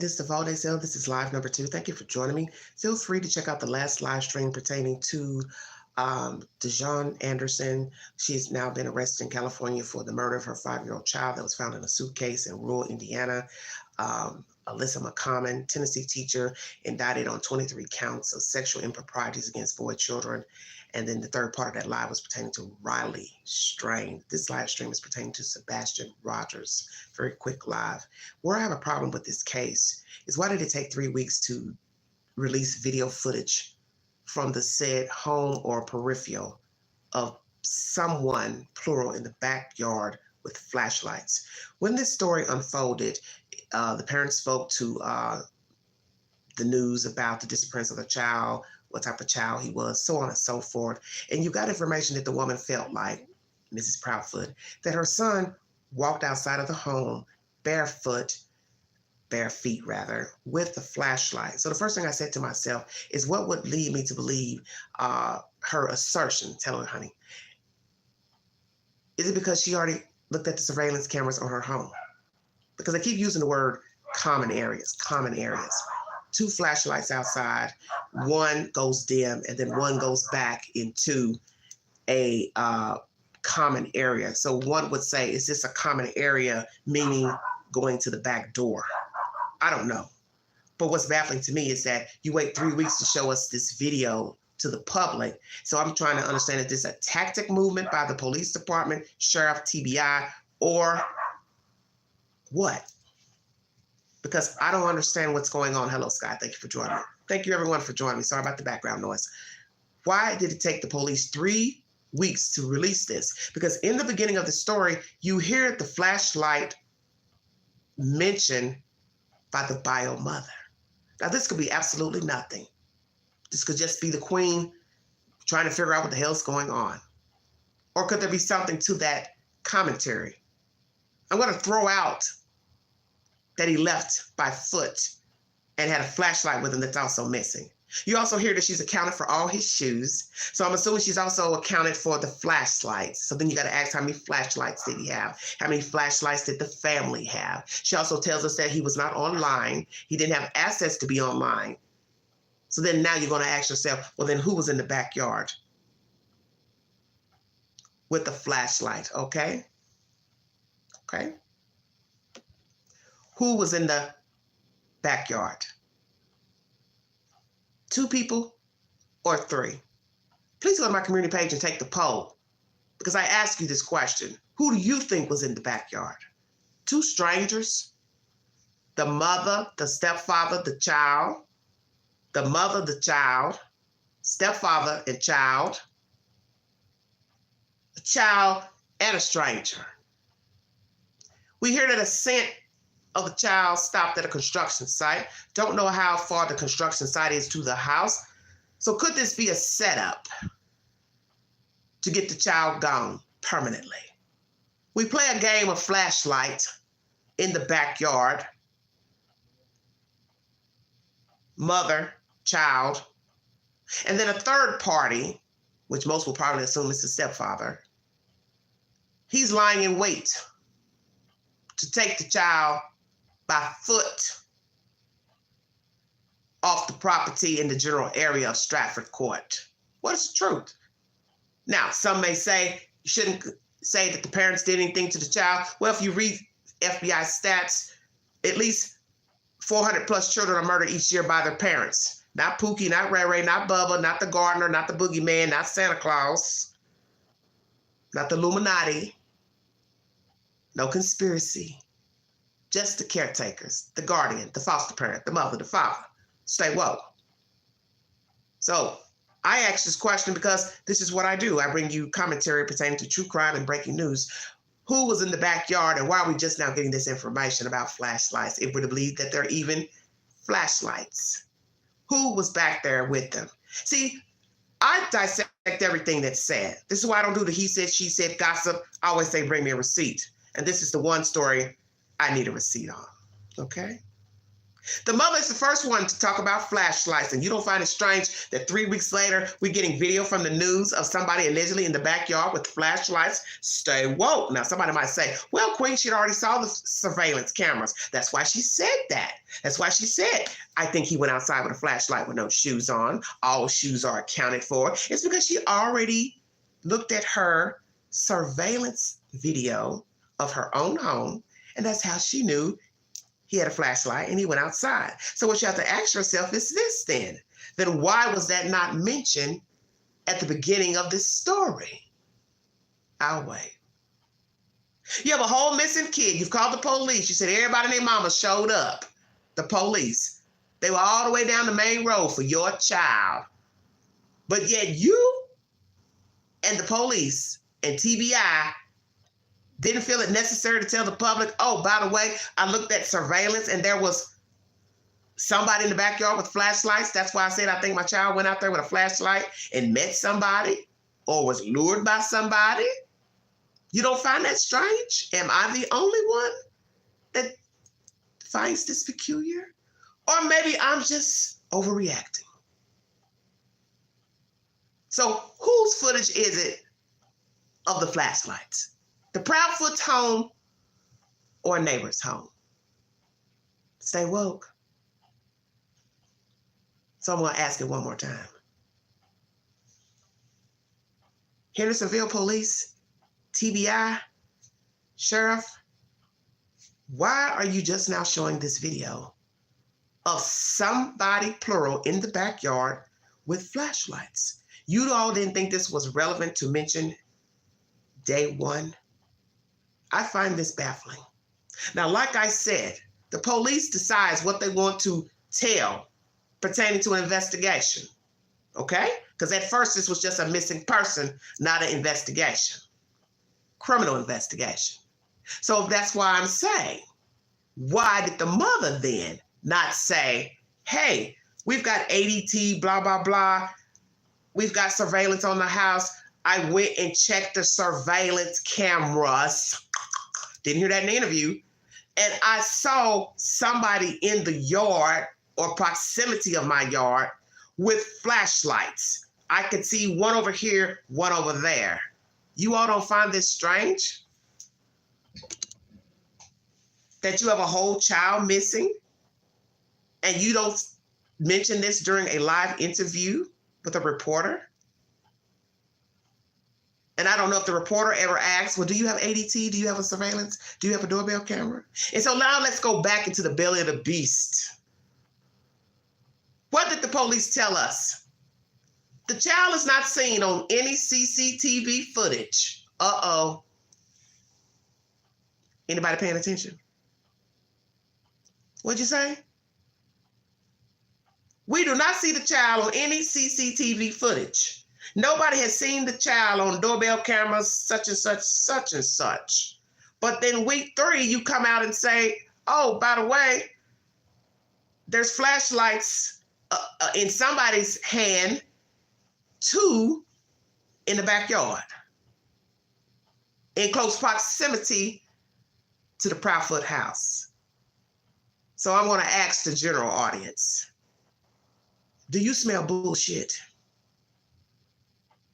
This is the Valde Sale. This is live number 2. Thank you for joining me. Feel free to check out the last live stream pertaining to Dejon Anderson. She's now been arrested in California for the murder of her 5-year-old child that was found in a suitcase in rural Indiana. Alyssa McCommon, Tennessee teacher, indicted on 23 counts of sexual improprieties against boy children. And then the third part of that live was pertaining to Riley Strain. This live stream is pertaining to Sebastian Rogers. Very quick live. Where I have a problem with this case is, why did it take 3 weeks to release video footage from the said home or peripheral of someone, plural, in the backyard with flashlights? When this story unfolded, the parents spoke to the news about the disappearance of the child, what type of child he was, so on and so forth. And you got information that the woman felt like, Mrs. Proudfoot, that her son walked outside of the home bare feet rather, with the flashlight. So the first thing I said to myself is, what would lead me to believe her assertion? Tell her, honey. Is it because she already looked at the surveillance cameras on her home? Because I keep using the word common areas. 2 flashlights outside, one goes dim, and then one goes back into a common area. So one would say, is this a common area, meaning going to the back door? I don't know. But what's baffling to me is that you wait 3 weeks to show us this video to the public. So I'm trying to understand if this is a tactic movement by the police department, sheriff, TBI, or what? Because I don't understand what's going on. Hello, Scott. Thank you for joining me. Thank you, everyone, for joining me. Sorry about the background noise. Why did it take the police 3 weeks to release this? Because in the beginning of the story, you hear the flashlight mentioned by the bio mother. Now, this could be absolutely nothing. This could just be the queen trying to figure out what the hell's going on. Or could there be something to that commentary? I'm going to throw out that he left by foot and had a flashlight with him that's also missing. You also hear that she's accounted for all his shoes. So I'm assuming she's also accounted for the flashlights. So then you got to ask, how many flashlights did he have? How many flashlights did the family have? She also tells us that he was not online. He didn't have access to be online. So then now you're going to ask yourself, well, then who was in the backyard with the flashlight? Okay. Who was in the backyard? 2 people or 3? Please go to my community page and take the poll, because I ask you this question. Who do you think was in the backyard? 2 strangers? The mother, the stepfather, the child, the mother, the child, stepfather and child, a child and a stranger. We hear that a scent of the child stopped at a construction site. Don't know how far the construction site is to the house. So could this be a setup to get the child gone permanently? We play a game of flashlight in the backyard. Mother, child, and then a third party, which most will probably assume is the stepfather. He's lying in wait to take the child by foot off the property in the general area of Stratford Court. What is the truth? Now, some may say you shouldn't say that the parents did anything to the child. Well, if you read FBI stats, at least 400 plus children are murdered each year by their parents. Not Pookie, not Ray Ray, not Bubba, not the gardener, not the boogeyman, not Santa Claus, not the Illuminati. No conspiracy. Just the caretakers, the guardian, the foster parent, the mother, the father. Stay woke. So I ask this question because this is what I do. I bring you commentary pertaining to true crime and breaking news. Who was in the backyard, and why are we just now getting this information about flashlights? If we're to believe that they're even flashlights. Who was back there with them? See, I dissect everything that's said. This is why I don't do the he said, she said gossip. I always say, bring me a receipt. And this is the one story I need a receipt on, okay? The mother is the first one to talk about flashlights, and you don't find it strange that 3 weeks later, we're getting video from the news of somebody allegedly in the backyard with flashlights. Stay woke. Now, somebody might say, well, Queen, she already saw the surveillance cameras. That's why she said that. That's why she said, I think he went outside with a flashlight with no shoes on. All shoes are accounted for. It's because she already looked at her surveillance video of her own home, and that's how she knew he had a flashlight and he went outside. So what you have to ask yourself is this then why was that not mentioned at the beginning of this story? I'll wait. You have a whole missing kid. You've called the police. You said everybody and their mama showed up. The police. They were all the way down the main road for your child. But yet you and the police and TBI didn't feel it necessary to tell the public, oh, by the way, I looked at surveillance and there was somebody in the backyard with flashlights. That's why I said I think my child went out there with a flashlight and met somebody or was lured by somebody. You don't find that strange? Am I the only one that finds this peculiar? Or maybe I'm just overreacting. So whose footage is it of the flashlights? The Proudfoot's home or a neighbor's home? Stay woke. So I'm going to ask it one more time. Hendersonville Police, TBI, Sheriff, why are you just now showing this video of somebody, plural, in the backyard with flashlights? You all didn't think this was relevant to mention day one? I find this baffling. Now, like I said, the police decides what they want to tell pertaining to an investigation, okay? Because at first this was just a missing person, not an investigation, criminal investigation. So that's why I'm saying, why did the mother then not say, hey, we've got ADT, blah, blah, blah. We've got surveillance on the house. I went and checked the surveillance cameras. Didn't hear that in the interview. And I saw somebody in the yard or proximity of my yard with flashlights. I could see one over here, one over there. You all don't find this strange? That you have a whole child missing and you don't mention this during a live interview with a reporter? And I don't know if the reporter ever asked, well, do you have ADT? Do you have a surveillance? Do you have a doorbell camera? And so now let's go back into the belly of the beast. What did the police tell us? The child is not seen on any CCTV footage. Uh-oh. Anybody paying attention? What'd you say? We do not see the child on any CCTV footage. Nobody has seen the child on doorbell cameras, such and such, such and such. But then week 3, you come out and say, oh, by the way, there's flashlights in somebody's hand, 2 in the backyard, in close proximity to the Proudfoot house. So I'm going to ask the general audience, do you smell bullshit?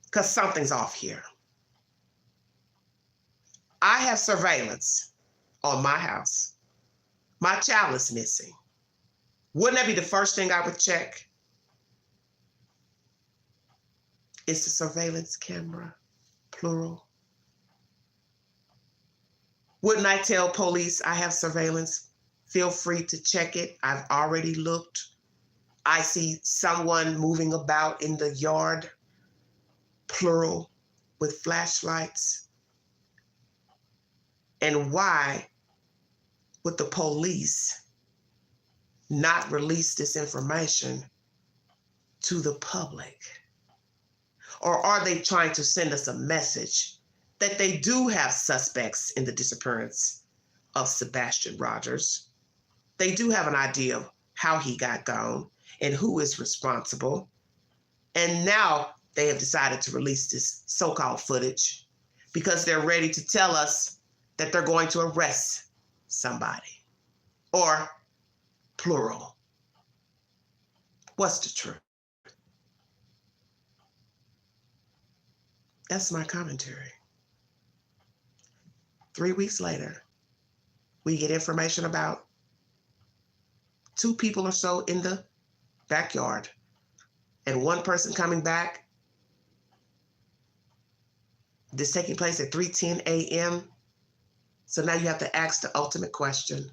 Because something's off here. I have surveillance on my house. My child is missing. Wouldn't that be the first thing I would check? Is the surveillance camera plural? Wouldn't I tell police I have surveillance? Feel free to check it. I've already looked. I see someone moving about in the yard, plural, with flashlights. And why would the police not release this information to the public? Or are they trying to send us a message that they do have suspects in the disappearance of Sebastian Rogers? They do have an idea of how he got gone and who is responsible. And now they have decided to release this so-called footage because they're ready to tell us that they're going to arrest somebody. Or plural. What's the truth? That's my commentary. 3 weeks later, we get information about 2 people or so in the backyard and one person coming back. This taking place at 3:10 a.m. So now you have to ask the ultimate question.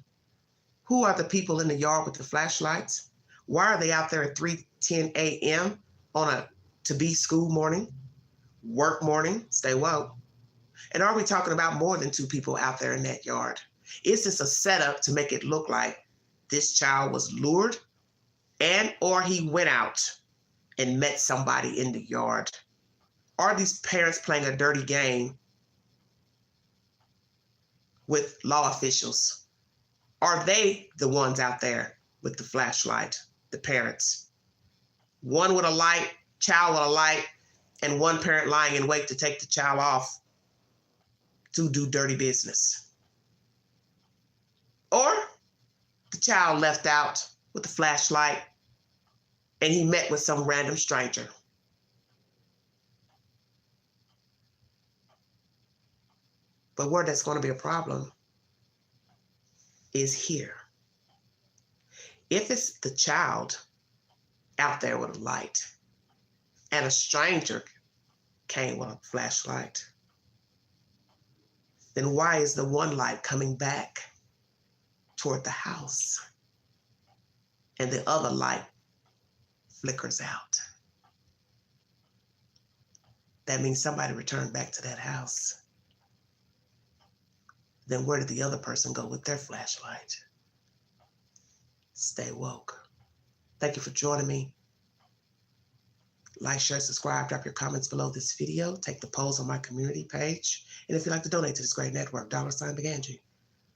Who are the people in the yard with the flashlights? Why are they out there at 3:10 a.m. on a to-be school morning, work morning, stay woke? And are we talking about more than 2 people out there in that yard? Is this a setup to make it look like this child was lured and or he went out and met somebody in the yard? Are these parents playing a dirty game with law officials? Are they the ones out there with the flashlight, the parents? One with a light, child with a light, and one parent lying in wait to take the child off to do dirty business. Or the child left out with the flashlight and he met with some random stranger. But where that's going to be a problem is here. If it's the child out there with a light and a stranger came with a flashlight, then why is the one light coming back toward the house and the other light flickers out? That means somebody returned back to that house. Then where did the other person go with their flashlight? Stay woke. Thank you for joining me. Like, share, subscribe, drop your comments below this video. Take the polls on my community page. And if you'd like to donate to this great network, $Big Angie,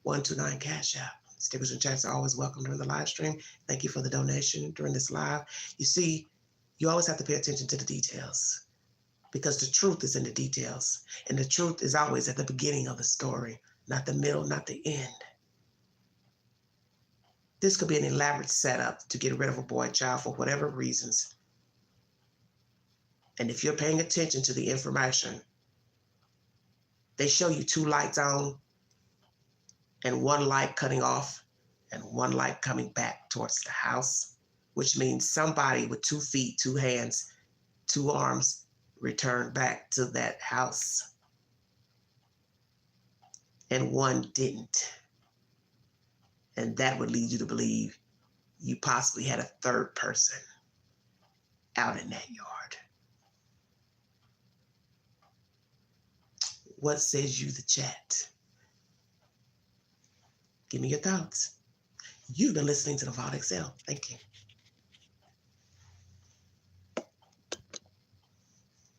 129 Cash App. Stickers and chats are always welcome during the live stream. Thank you for the donation during this live. You see, you always have to pay attention to the details because the truth is in the details. And the truth is always at the beginning of the story, not the middle, not the end. This could be an elaborate setup to get rid of a boy child for whatever reasons. And if you're paying attention to the information, they show you 2 lights on and 1 light cutting off and 1 light coming back towards the house, which means somebody with 2 feet, 2 hands, 2 arms returned back to that house and 1 didn't. And that would lead you to believe you possibly had a 3rd person out in that yard. What says you, the chat? Give me your thoughts. You've been listening to the Vault XL. Thank you.